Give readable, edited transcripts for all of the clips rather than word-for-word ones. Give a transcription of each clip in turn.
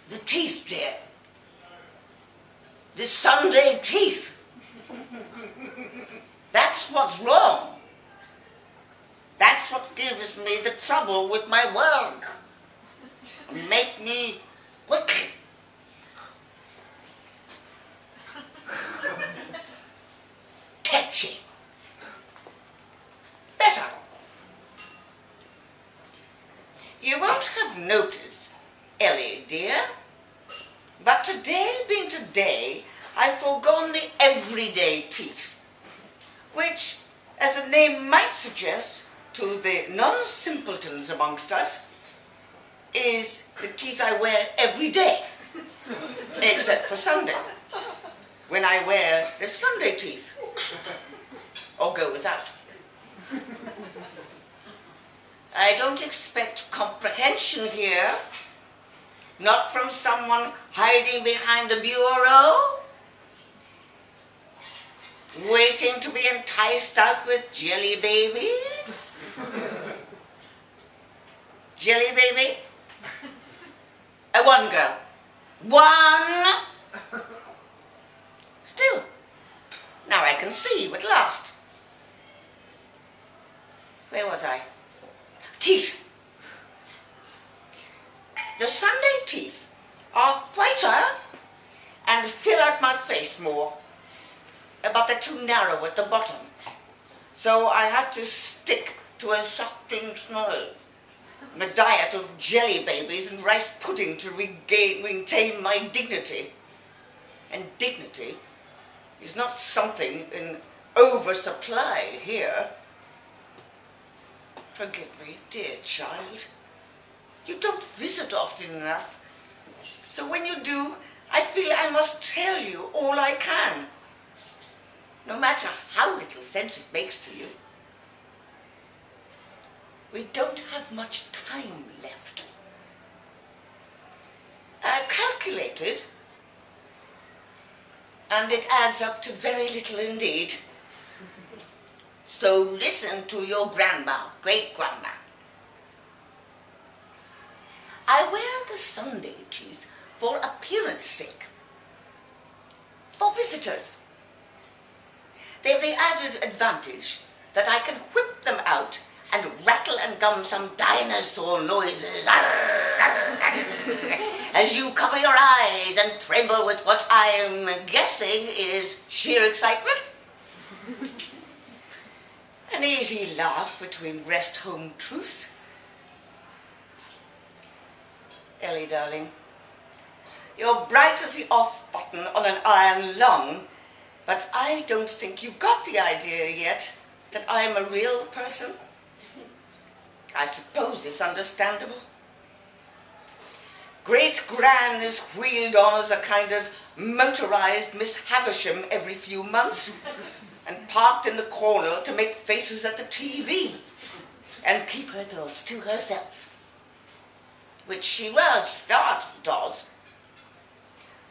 The teeth, dear. The Sunday teeth. That's what's wrong. That's what gives me the trouble with my work. Make me quickly. Tetchy. Better. You won't have noticed, Ellie dear, but today being today, I've foregone the everyday teeth, which, as the name might suggest to the non-simpletons amongst us, is the teeth I wear every day, except for Sunday, when I wear the Sunday teeth, or go without. I don't expect comprehension here, not from someone hiding behind the bureau, waiting to be enticed out with jelly babies. Jelly baby? One girl. One! Still, now I can see you at last. Where was I? Teeth. The Sunday teeth are whiter and fill out my face more, but they're too narrow at the bottom, so I have to stick to a sucking smile, a diet of jelly babies and rice pudding to maintain my dignity. And dignity is not something in oversupply here. Forgive me, dear child. You don't visit often enough. So when you do, I feel I must tell you all I can, no matter how little sense it makes to you. We don't have much time left. I've calculated, and it adds up to very little indeed. So listen to your grandma, great-grandma. I wear the Sunday teeth for appearance sake, for visitors. They've the added advantage that I can whip them out and rattle and gum some dinosaur noises as you cover your eyes and tremble with what I'm guessing is sheer excitement. An easy laugh between rest-home truths. Ellie, darling, you're bright as the off button on an iron lung, but I don't think you've got the idea yet that I'm a real person. I suppose it's understandable. Great-gran is wheeled on as a kind of motorized Miss Havisham every few months and parked in the corner to make faces at the TV and keep her thoughts to herself, which she does,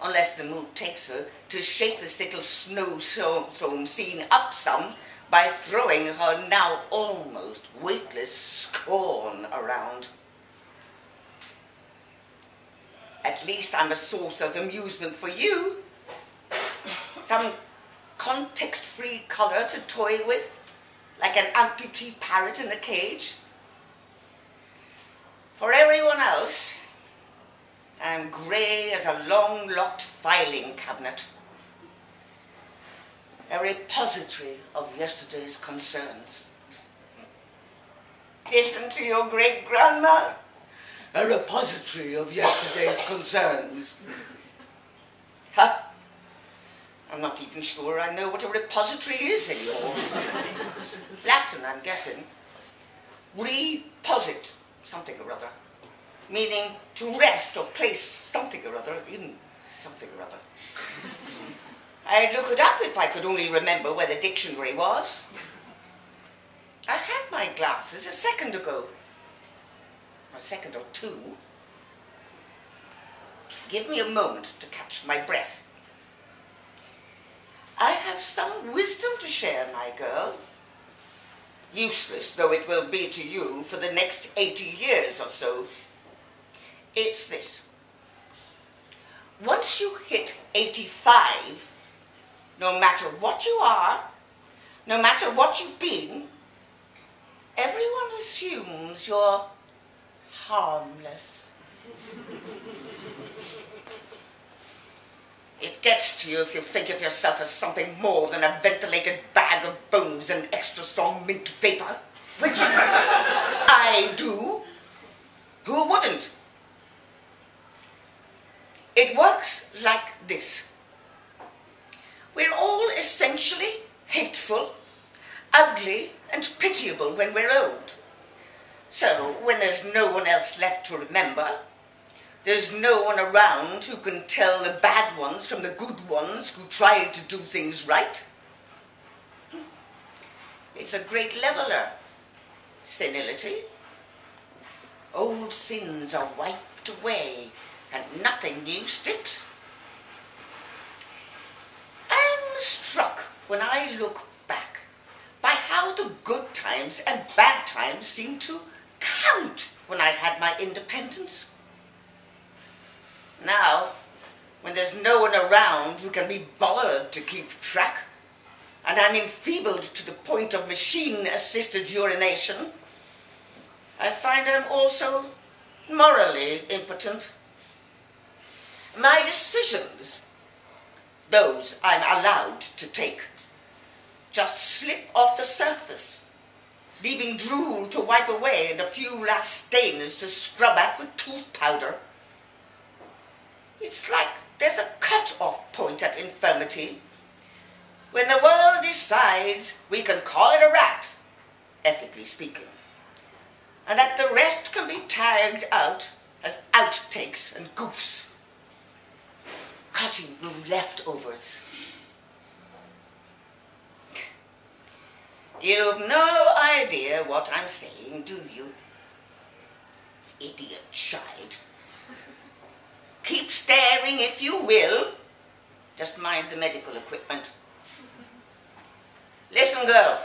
unless the mood takes her to shake this little snowstorm scene up some by throwing her now almost weightless scorn around. At least I'm a source of amusement for you. Some context-free colour to toy with, like an amputee parrot in a cage. For everyone else, I'm grey as a long-locked filing cabinet, a repository of yesterday's concerns. Listen to your great-grandma. A repository of yesterday's concerns. Ha! I'm not even sure I know what a repository is anymore. Latin, I'm guessing. Reposit something or other, meaning to rest or place something or other in something or other. I'd look it up if I could only remember where the dictionary was. I had my glasses a second ago. A second or two. Give me a moment to catch my breath. I have some wisdom to share, my girl. Useless though it will be to you for the next 80 years or so. It's this. once you hit 85, no matter what you are, no matter what you've been, everyone assumes you're harmless. It gets to you if you think of yourself as something more than a ventilated bag of bones and extra strong mint vapor, which I do. Who wouldn't? It works like this. We're all essentially hateful, ugly, and pitiable when we're old. So, when there's no one else left to remember, there's no one around who can tell the bad ones from the good ones who tried to do things right. It's a great leveler, senility. Old sins are wiped away and nothing new sticks. I'm struck when I look back by how the good times and bad times seem to count when I had my independence. Now, when there's no one around who can be bothered to keep track, and I'm enfeebled to the point of machine-assisted urination, I find I'm also morally impotent. My decisions, those I'm allowed to take, just slip off the surface, leaving drool to wipe away and a few last stains to scrub at with tooth powder. It's like there's a cut-off point at infirmity, when the world decides we can call it a wrap, ethically speaking, and that the rest can be tagged out as outtakes and goofs, cutting room leftovers. You've no idea what I'm saying, do you? Idiot child. Keep staring if you will. Just mind the medical equipment. Listen, girl.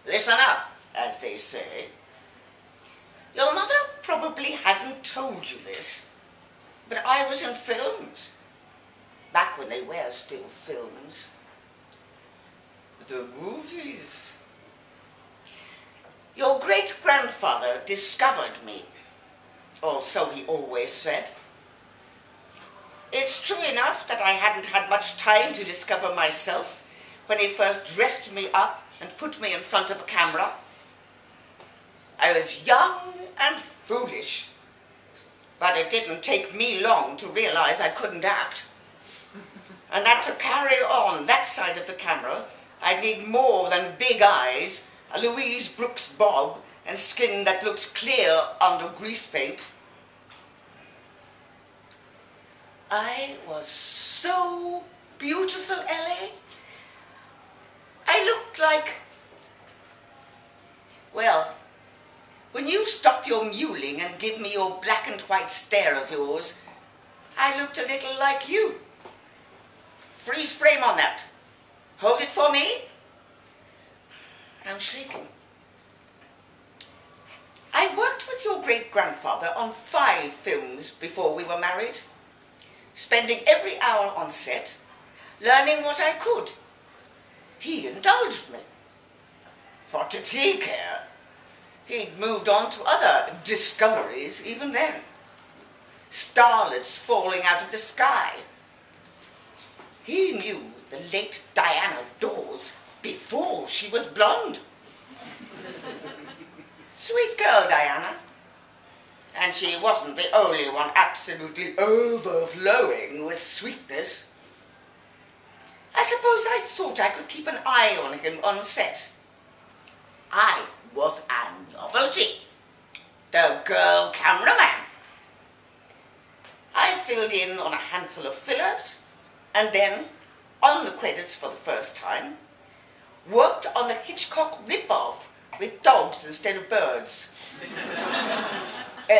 Listen up, as they say. Your mother probably hasn't told you this, but I was in films. Back when they were still films. The movies. Your great-grandfather discovered me, or so he always said. It's true enough that I hadn't had much time to discover myself when he first dressed me up and put me in front of a camera. I was young and foolish, but it didn't take me long to realize I couldn't act, and that to carry on that side of the camera, I'd need more than big eyes, a Louise Brooks bob, and skin that looked clear under grease paint. I was so beautiful, Ellie. I looked like, well, when you stop your mewling and give me your black and white stare of yours, I looked a little like you. Freeze frame on that. Hold it for me. I'm shaking. I worked with your great-grandfather on 5 films before we were married, spending every hour on set, learning what I could. He indulged me. What did he care? He'd moved on to other discoveries even then. Starlets falling out of the sky. He knew the late Diana Dawes before she was blonde. Sweet girl, Diana. And she wasn't the only one absolutely overflowing with sweetness. I suppose I thought I could keep an eye on him on set. I was a novelty. The girl cameraman. I filled in on a handful of fillers, and then, on the credits for the first time, worked on the Hitchcock rip-off with dogs instead of birds.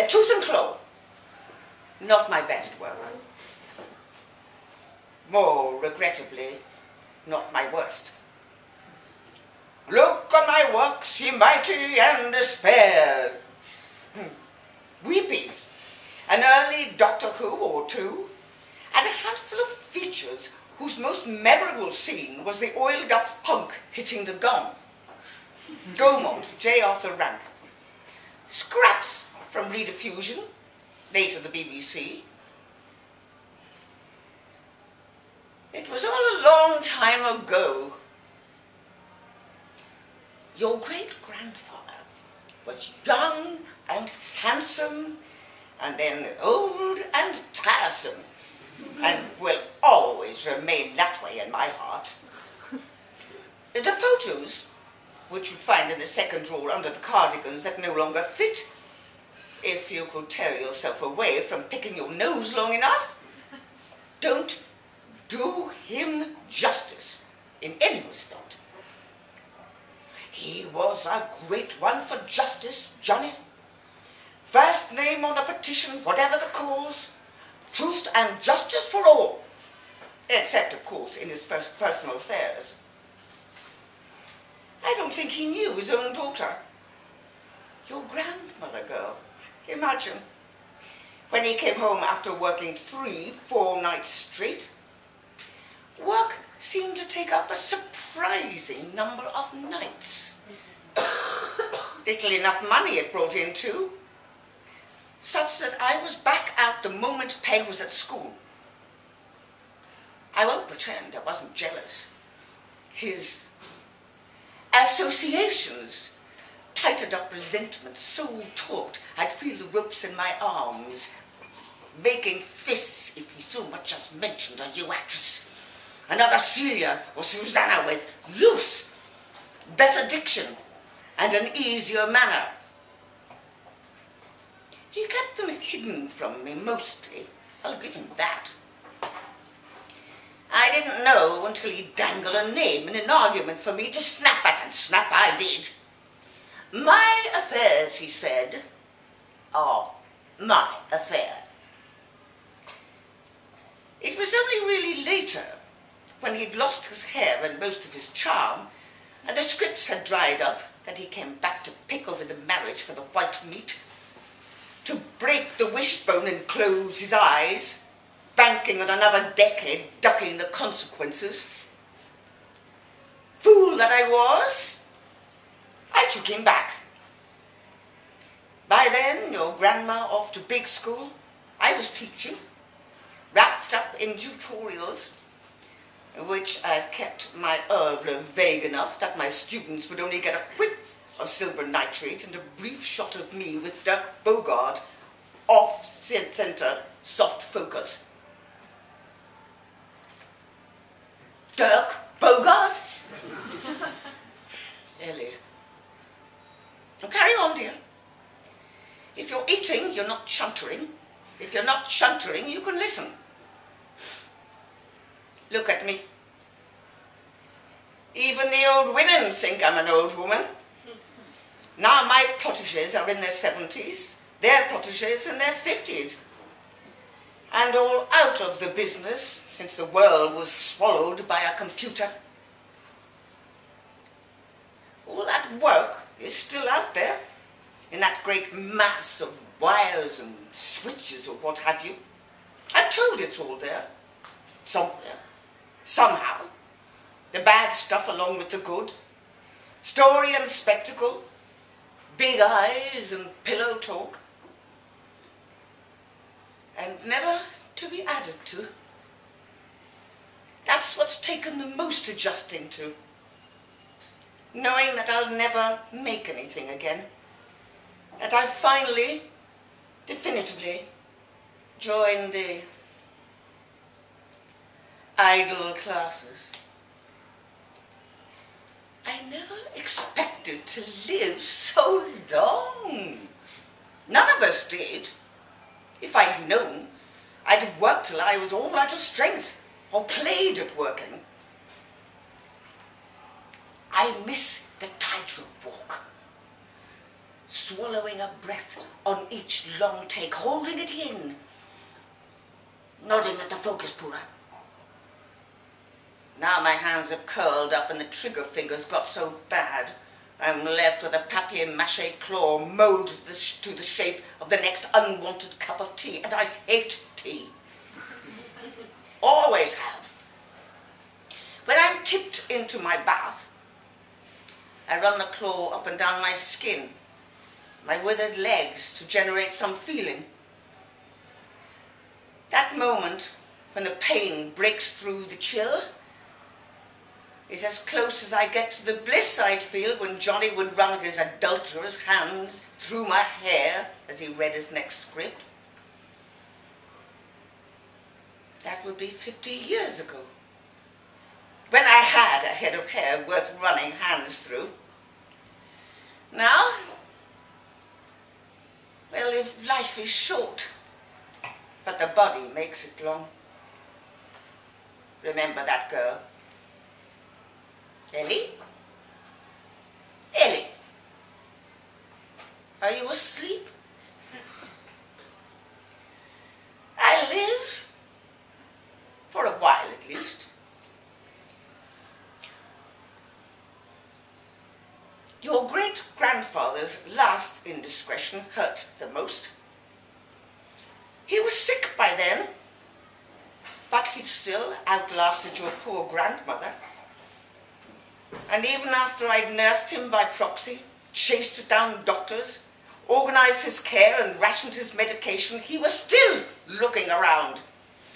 Tooth and claw. Not my best work. More regrettably, not my worst. Look on my works, ye mighty, and despair. Weepies. An early Doctor Who or two, and a handful of features whose most memorable scene was the oiled-up hunk hitting the gong. Gaumont, J. Arthur Rank. Scraps from Rediffusion, later the BBC. It was all a long time ago. Your great-grandfather was young and handsome, and then old and tiresome, and will always remain that way in my heart. The photos, which you'd find in the second drawer under the cardigans that no longer fit, if you could tear yourself away from picking your nose long enough, don't do him justice in any respect. He was a great one for justice, Johnny. First name on the petition, whatever the cause, truth and justice for all, except, of course, in his first personal affairs. I don't think he knew his own daughter. Your grandmother, girl, imagine. When he came home after working 3-4 nights straight, work seemed to take up a surprising number of nights. Little enough money it brought in too, such that I was back out the moment Peg was at school. I won't pretend I wasn't jealous. His associations tightened up resentment so taut I'd feel the ropes in my arms, making fists if he so much as mentioned a new actress. Another Celia or Susanna with loose, better diction and an easier manner. He kept them hidden from me mostly, I'll give him that. I didn't know until he dangled a name in an argument for me to snap at, and snap I did. My affairs, he said, are my affair. It was only really later, when he'd lost his hair and most of his charm, and the scripts had dried up, that he came back to pick over the marriage for the white meat, to break the wishbone and close his eyes, banking on another decade, ducking the consequences. Fool that I was, I took him back. By then, your grandma off to big school, I was teaching, wrapped up in tutorials, which I'd kept my oeuvre vague enough that my students would only get a whiff of silver nitrate and a brief shot of me with Dirk Bogarde off-center soft focus. Dirk Bogarde? Ellie. Now carry on, dear. If you're eating, you're not chuntering. If you're not chuntering, you can listen. Look at me. Even the old women think I'm an old woman. Now my protégés are in their 70s, their protégés in their 50s. And all out of the business since the world was swallowed by a computer. All that work is still out there, in that great mass of wires and switches or what have you. I'm told it's all there, somewhere, somehow. The bad stuff along with the good, story and spectacle, big eyes and pillow talk, and never to be added to. That's what's taken the most adjusting to, knowing that I'll never make anything again, that I've finally, definitively, joined the idle classes. I never expected to live so long. None of us did. If I'd known, I'd have worked till I was all out of strength, or played at working. I miss the tightrope walk, swallowing a breath on each long take, holding it in, nodding at the focus puller. Now my hands have curled up and the trigger fingers got so bad, I'm left with a papier-mâché claw moulded to the shape of the next unwanted cup of tea, and I hate tea. always have. When I'm tipped into my bath, I run the claw up and down my skin, my withered legs, to generate some feeling. That moment when the pain breaks through the chill is as close as I get to the bliss I'd feel when Johnny would run his adulterous hands through my hair as he read his next script. That would be 50 years ago, when I had a head of hair worth running hands through. Now, well, if life is short, but the body makes it long. Remember that girl? Ellie? Ellie? Are you asleep? I live, for a while at least. Your great-grandfather's last indiscretion hurt the most. He was sick by then, but he'd still outlasted your poor grandmother. And even after I'd nursed him by proxy, chased down doctors, organised his care and rationed his medication, he was still looking around,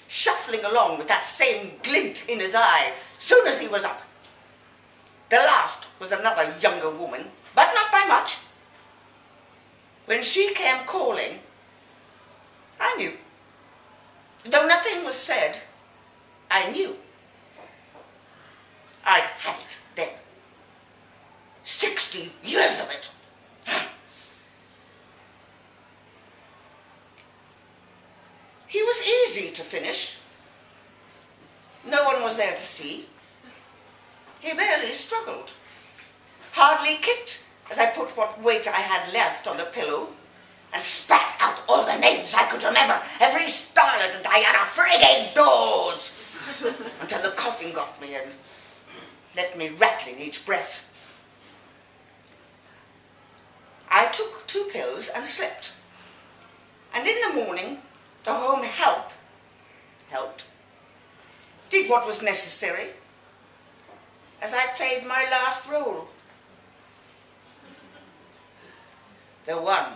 shuffling along with that same glint in his eye soon as he was up. The last was another younger woman, but not by much. When she came calling, I knew. Though nothing was said, I knew. I had it then. 60 years of it. He was easy to finish. No one was there to see. He barely struggled, hardly kicked as I put what weight I had left on the pillow and spat out all the names I could remember, every starlet and Diana friggin' Dawes, until the coughing got me and left me rattling each breath. I took 2 pills and slept, and in the morning the home helped, did what was necessary, as I played my last role. The one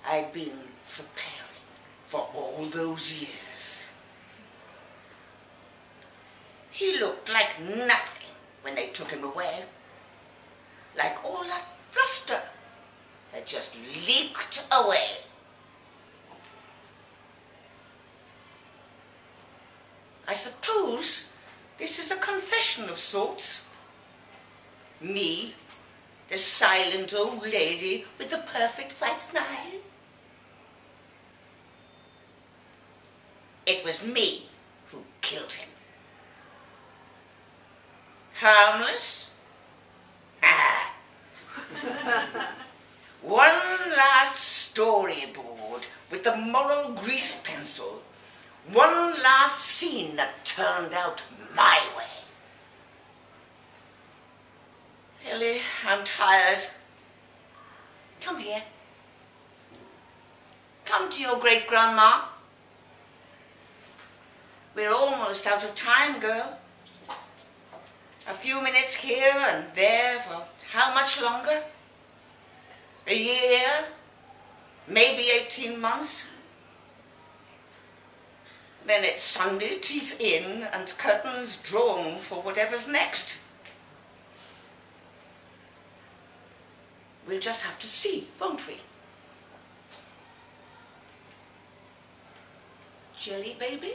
I'd been preparing for all those years. He looked like nothing when they took him away. Like all that bluster had just leaked away. I suppose this is a confession of sorts. Me, the silent old lady with the perfect white smile. It was me who killed him. Harmless? Ah. One last storyboard with the moral grease pencil. One last scene that turned out my way. Ellie, I'm tired. Come here. Come to your great-grandma. We're almost out of time, girl. A few minutes here and there for how much longer? A year? Maybe 18 months? Then it's Sunday, teeth in, and curtains drawn for whatever's next. We'll just have to see, won't we? Jelly baby?